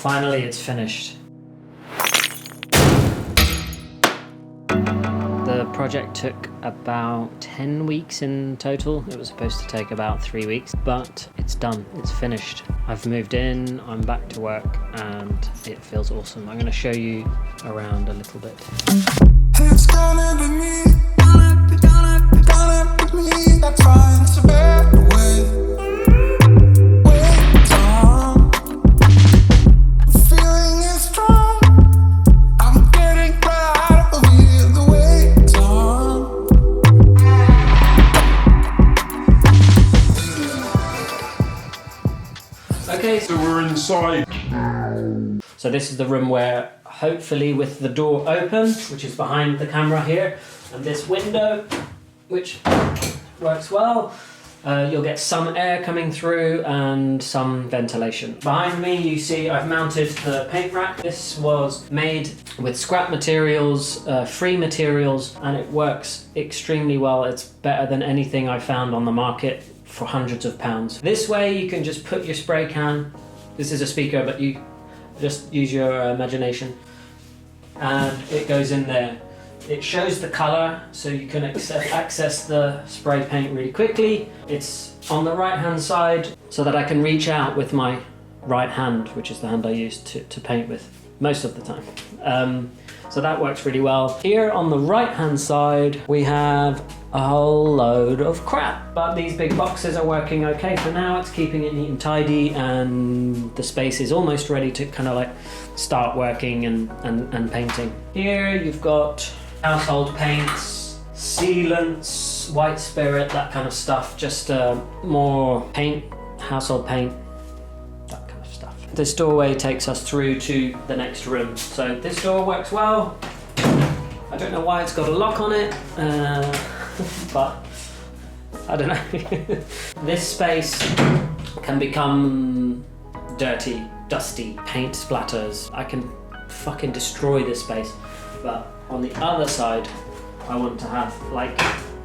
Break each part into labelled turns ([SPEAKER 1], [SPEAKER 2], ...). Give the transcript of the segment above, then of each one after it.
[SPEAKER 1] Finally, it's finished. The project took about 10 weeks in total. It was supposed to take about 3 weeks, but it's done, it's finished. I've moved in, I'm back to work, and it feels awesome. I'm gonna show you around a little bit.
[SPEAKER 2] It's gonna be me, gonna be me. That's fine, it's a better way.
[SPEAKER 1] Okay,
[SPEAKER 3] So we're inside.
[SPEAKER 1] so this is the room where, hopefully with the door open, which is behind the camera here, and this window, which works well, you'll get some air coming through and some ventilation. Behind me you see I've mounted the paint rack. This was made with scrap materials, free materials, and it works extremely well. It's better than anything I found on the market for hundreds of pounds. This way you can just put your spray can, this is a speaker but you just use your imagination, and it goes in there. It shows the colour so you can access the spray paint really quickly. It's on the right hand side so that I can reach out with my right hand, which is the hand I use to paint with most of the time. So that works really well. Here on the right hand side we have a whole load of crap, but these big boxes are working okay for now. It's keeping it neat and tidy, and the space is almost ready to kind of like start working and painting. Here you've got household paints, sealants, white spirit, that kind of stuff, just more paint, household paint, that kind of stuff. This doorway takes us through to the next room. So this door works well. I don't know why it's got a lock on it, but I don't know. This space can become dirty, dusty, paint splatters. I can fucking destroy this space. But on the other side, I want to have like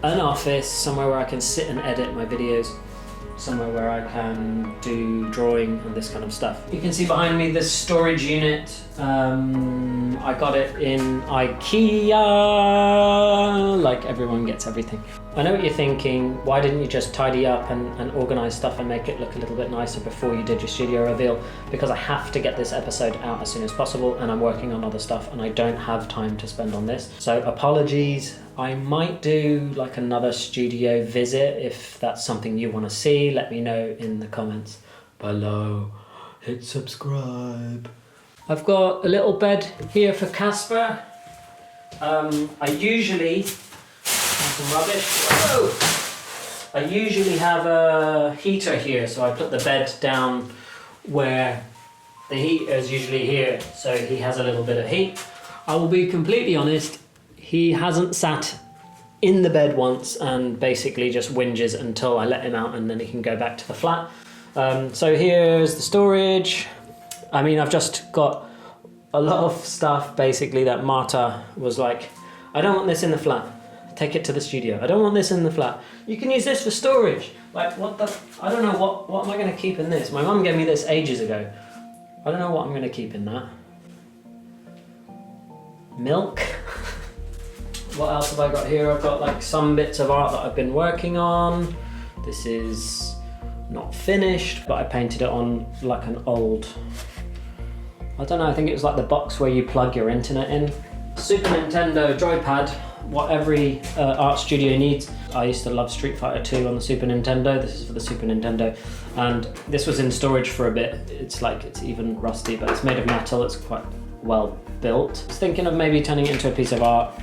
[SPEAKER 1] an office, somewhere where I can sit and edit my videos, somewhere where I can do drawing and this kind of stuff. You can see behind me this storage unit. I got it in IKEA, like everyone gets everything. I know what you're thinking, why didn't you just tidy up and organize stuff and make it look a little bit nicer before you did your studio reveal? Because I have to get this episode out as soon as possible, and I'm working on other stuff and I don't have time to spend on this. So apologies. I might do like another studio visit if that's something you want to see. Let me know in the comments below. Hit subscribe. I've got a little bed here for Casper. I usually some rubbish. Whoa! I usually have a heater here, so I put the bed down where the heater is usually here, so he has a little bit of heat. I will be completely honest, he hasn't sat in the bed once and basically just whinges until I let him out, and then he can go back to the flat. So here's the storage. I mean, I've just got a lot of stuff basically that Marta was like, I don't want this in the flat. Take it to the studio. I don't want this in the flat. You can use this for storage. Like, what the? I don't know what am I going to keep in this? My mum gave me this ages ago. I don't know what I'm going to keep in that. Milk. What else have I got here? I've got like some bits of art that I've been working on. This is not finished, but I painted it on like an old, I don't know, I think it was like the box where you plug your internet in. Super Nintendo joypad, what every art studio needs. I used to love Street Fighter 2 on the Super Nintendo. This is for the Super Nintendo. And this was in storage for a bit. It's like, it's even rusty, but it's made of metal. It's quite well built. I was thinking of maybe turning it into a piece of art,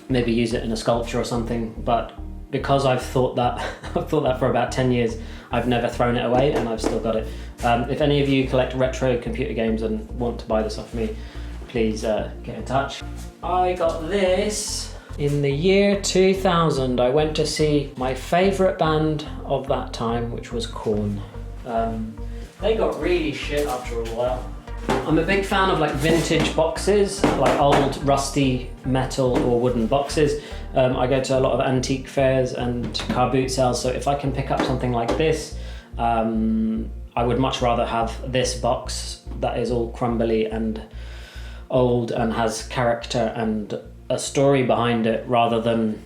[SPEAKER 1] maybe use it in a sculpture or something, but because I've thought that, I've thought that for about 10 years, I've never thrown it away and I've still got it. If any of you collect retro computer games and want to buy this off me, please get in touch. I got this in the year 2000. I went to see my favourite band of that time, which was Korn. They got really shit after a while. I'm a big fan of like vintage boxes, like old rusty metal or wooden boxes. I go to a lot of antique fairs and car boot sales, so if I can pick up something like this, I would much rather have this box that is all crumbly and old and has character and a story behind it, rather than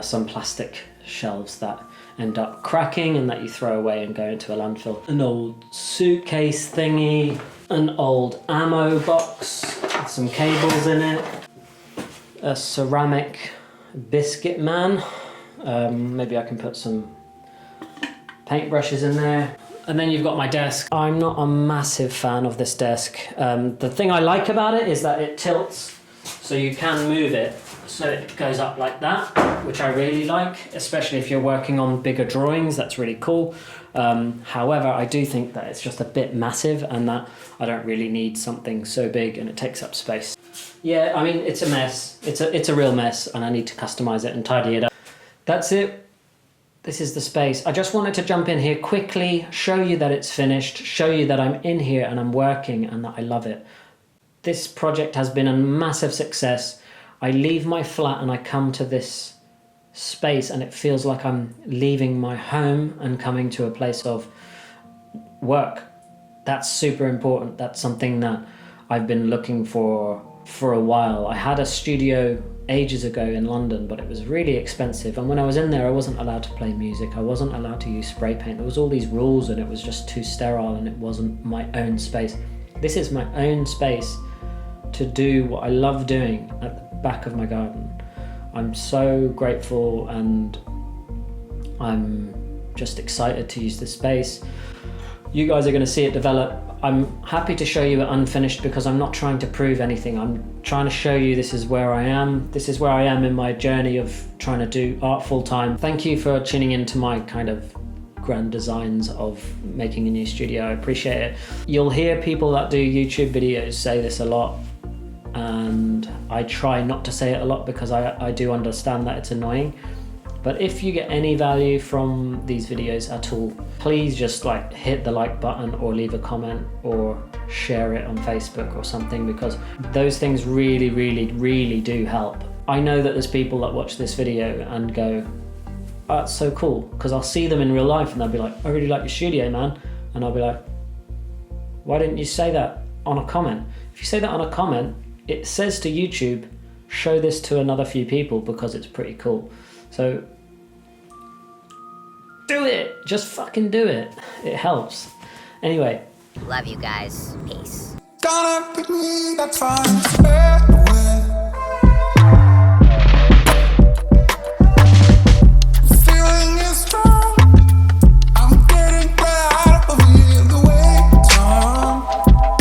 [SPEAKER 1] some plastic shelves that end up cracking and that you throw away and go into a landfill. An old suitcase thingy, an old ammo box with some cables in it, a ceramic biscuit man. Maybe I can put some paintbrushes in there. And then you've got my desk. I'm not a massive fan of this desk. The thing I like about it is that it tilts, so you can move it so it goes up like that, which I really like, especially if you're working on bigger drawings. That's really cool. However, I do think that it's just a bit massive and that I don't really need something so big and it takes up space. Yeah, I mean, it's a mess. It's a real mess, and I need to customize it and tidy it up. That's it. This is the space. I just wanted to jump in here quickly, show you that it's finished, show you that I'm in here and I'm working and that I love it. This project has been a massive success. I leave my flat and I come to this space and it feels like I'm leaving my home and coming to a place of work. That's super important. That's something that I've been looking for a while. I had a studio ages ago in London, but it was really expensive, and when I was in there I wasn't allowed to play music, I wasn't allowed to use spray paint. There was all these rules and it was just too sterile and it wasn't my own space. This is my own space to do what I love doing at the back of my garden. I'm so grateful and I'm just excited to use this space. You guys are going to see it develop. I'm happy to show you it unfinished because I'm not trying to prove anything. I'm trying to show you this is where I am. This is where I am in my journey of trying to do art full time. Thank you for tuning into my kind of grand designs of making a new studio. I appreciate it. You'll hear people that do YouTube videos say this a lot, and I try not to say it a lot because I do understand that it's annoying. But if you get any value from these videos at all, please just like hit the like button or leave a comment or share it on Facebook or something, because those things really, really, really do help. I know that there's people that watch this video and go, oh, that's so cool, because I'll see them in real life and they'll be like, I really like your studio, man. And I'll be like, why didn't you say that on a comment? If you say that on a comment, it says to YouTube, show this to another few people because it's pretty cool. So do it, just fucking do it. It helps. Anyway.
[SPEAKER 3] Love you guys. Peace.
[SPEAKER 2] Gonna pick me, that's fine.